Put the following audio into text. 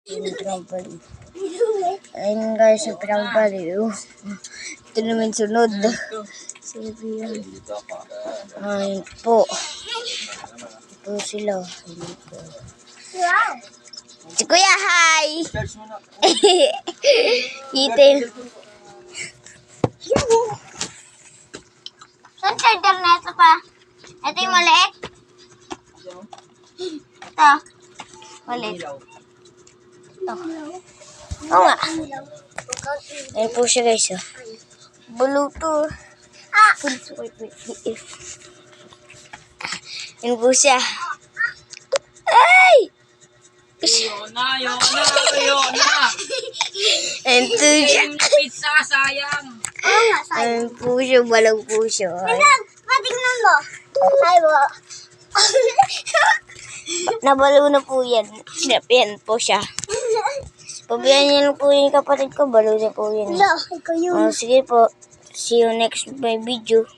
Sobrang baliw. Ayun guys, sobrang baliw. Ito naman sunod. Sabi yan. Ayun po. Ito sila. Ayun po. Si Kuya, hi! Itim. Saan charger na ito pa? Ito yung maliit? Ito. Maliit. Ito. Oo nga. Ayun po siya guys. Bluetooth. Wait. Ayun po siya. Ay! Yona. Ayun po siya. Pizza, sayang. Ayun po siya. Balag po siya. Patingnan mo. Ay, bo. Nabalo na po yan. Yan po siya. Pabayaan niyo lang po yung kapatid ko. Balo na po yan. Ikaw yun. Sige po. See you next my video.